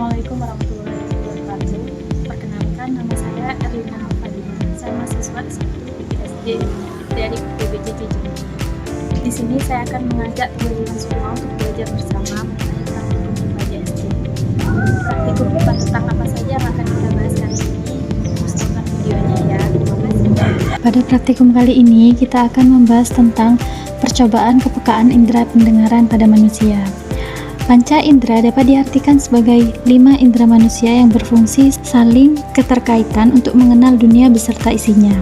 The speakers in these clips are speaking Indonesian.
Assalamualaikum warahmatullahi wabarakatuh. Perkenalkan, nama saya Erlina Fadila. Saya mahasiswa SD dari PBJ Jember. Di sini saya akan mengajak teman-teman semua untuk belajar bersama mengenai praktikum IPA SD. Praktikum IPA tentang apa saja yang akan kita bahas kali ini? Terus tonton videonya ya. Terima kasih. Pada praktikum kali ini kita akan membahas tentang percobaan kepekaan indera pendengaran pada manusia. Panca indera dapat diartikan sebagai 5 indera manusia yang berfungsi saling keterkaitan untuk mengenal dunia beserta isinya.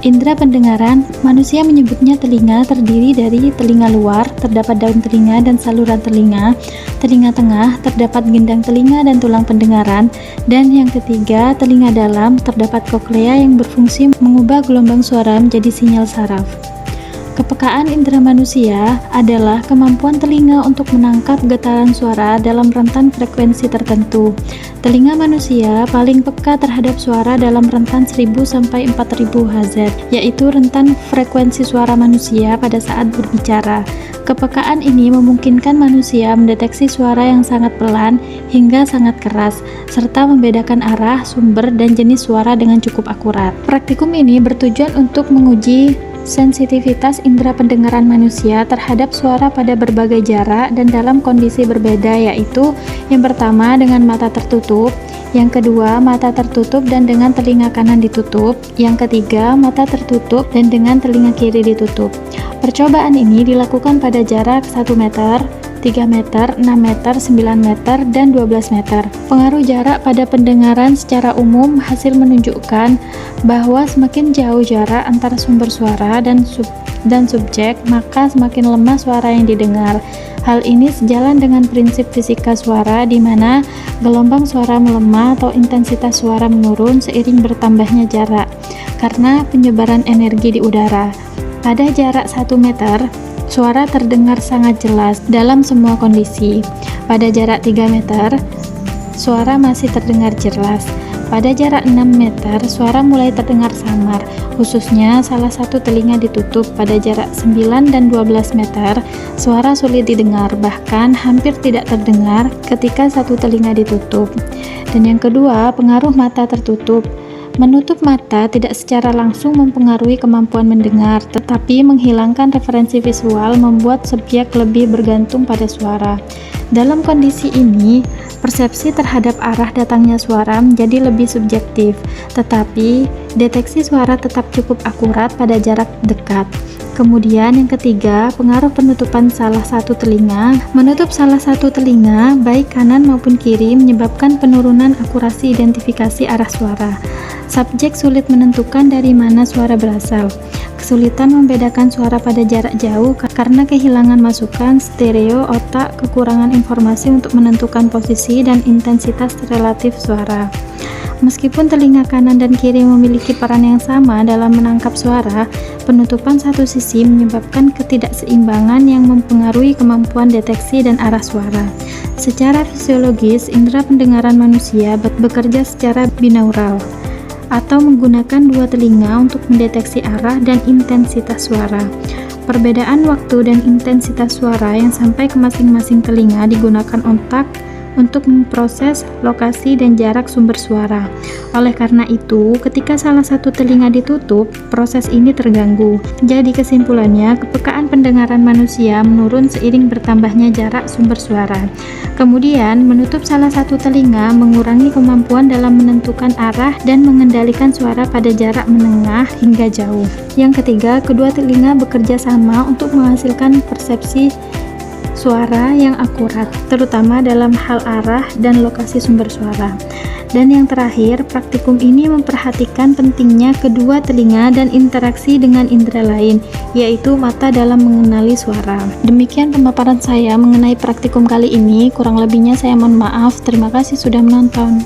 Indera pendengaran, manusia menyebutnya telinga, terdiri dari telinga luar, terdapat daun telinga dan saluran telinga, telinga tengah, terdapat gendang telinga dan tulang pendengaran, dan yang ketiga, telinga dalam, terdapat koklea yang berfungsi mengubah gelombang suara menjadi sinyal saraf. Kepekaan indera manusia adalah kemampuan telinga untuk menangkap getaran suara dalam rentan frekuensi tertentu. Telinga manusia paling peka terhadap suara dalam rentan 1000 sampai 4000 Hz, yaitu rentan frekuensi suara manusia pada saat berbicara. Kepekaan ini memungkinkan manusia mendeteksi suara yang sangat pelan hingga sangat keras, serta membedakan arah, sumber, dan jenis suara dengan cukup akurat. Praktikum ini bertujuan untuk menguji sensitivitas indera pendengaran manusia terhadap suara pada berbagai jarak dan dalam kondisi berbeda, yaitu yang pertama dengan mata tertutup, yang kedua mata tertutup dan dengan telinga kanan ditutup, yang ketiga mata tertutup dan dengan telinga kiri ditutup. Percobaan ini dilakukan pada jarak 1 meter, 3 meter, 6 meter, 9 meter, dan 12 meter. Pengaruh jarak pada pendengaran secara umum hasil menunjukkan bahwa semakin jauh jarak antara sumber suara dan subjek, maka semakin lemah suara yang didengar. Hal ini sejalan dengan prinsip fisika suara, di mana gelombang suara melemah atau intensitas suara menurun seiring bertambahnya jarak karena penyebaran energi di udara. Pada jarak 1 meter, suara terdengar sangat jelas dalam semua kondisi. Pada jarak 3 meter, suara masih terdengar jelas. Pada jarak 6 meter, suara mulai terdengar samar, khususnya salah satu telinga ditutup. Pada jarak 9 dan 12 meter, suara sulit didengar, bahkan hampir tidak terdengar ketika satu telinga ditutup. Dan yang kedua, pengaruh mata tertutup. Menutup mata tidak secara langsung mempengaruhi kemampuan mendengar, tetapi menghilangkan referensi visual membuat subjek lebih bergantung pada suara. Dalam kondisi ini, persepsi terhadap arah datangnya suara menjadi lebih subjektif, tetapi deteksi suara tetap cukup akurat pada jarak dekat. Kemudian yang ketiga, pengaruh penutupan salah satu telinga. Menutup salah satu telinga, baik kanan maupun kiri, menyebabkan penurunan akurasi identifikasi arah suara. Subjek sulit menentukan dari mana suara berasal. Kesulitan membedakan suara pada jarak jauh karena kehilangan masukan stereo otak, kekurangan informasi untuk menentukan posisi dan intensitas relatif suara. Meskipun telinga kanan dan kiri memiliki peran yang sama dalam menangkap suara, penutupan satu sisi menyebabkan ketidakseimbangan yang mempengaruhi kemampuan deteksi dan arah suara. Secara fisiologis, indera pendengaran manusia bekerja secara binaural, atau menggunakan dua telinga untuk mendeteksi arah dan intensitas suara. Perbedaan waktu dan intensitas suara yang sampai ke masing-masing telinga digunakan otak untuk memproses lokasi dan jarak sumber suara. Oleh karena itu, ketika salah satu telinga ditutup, proses ini terganggu. Jadi kesimpulannya, kepekaan pendengaran manusia menurun seiring bertambahnya jarak sumber suara. Kemudian, menutup salah satu telinga mengurangi kemampuan dalam menentukan arah dan mengendalikan suara pada jarak menengah hingga jauh. Yang ketiga, kedua telinga bekerja sama untuk menghasilkan persepsi suara yang akurat, terutama dalam hal arah dan lokasi sumber suara. Dan yang terakhir, praktikum ini memperhatikan pentingnya kedua telinga dan interaksi dengan indera lain, yaitu mata dalam mengenali suara. Demikian pemaparan saya mengenai praktikum kali ini, kurang lebihnya saya mohon maaf. Terima kasih sudah menonton.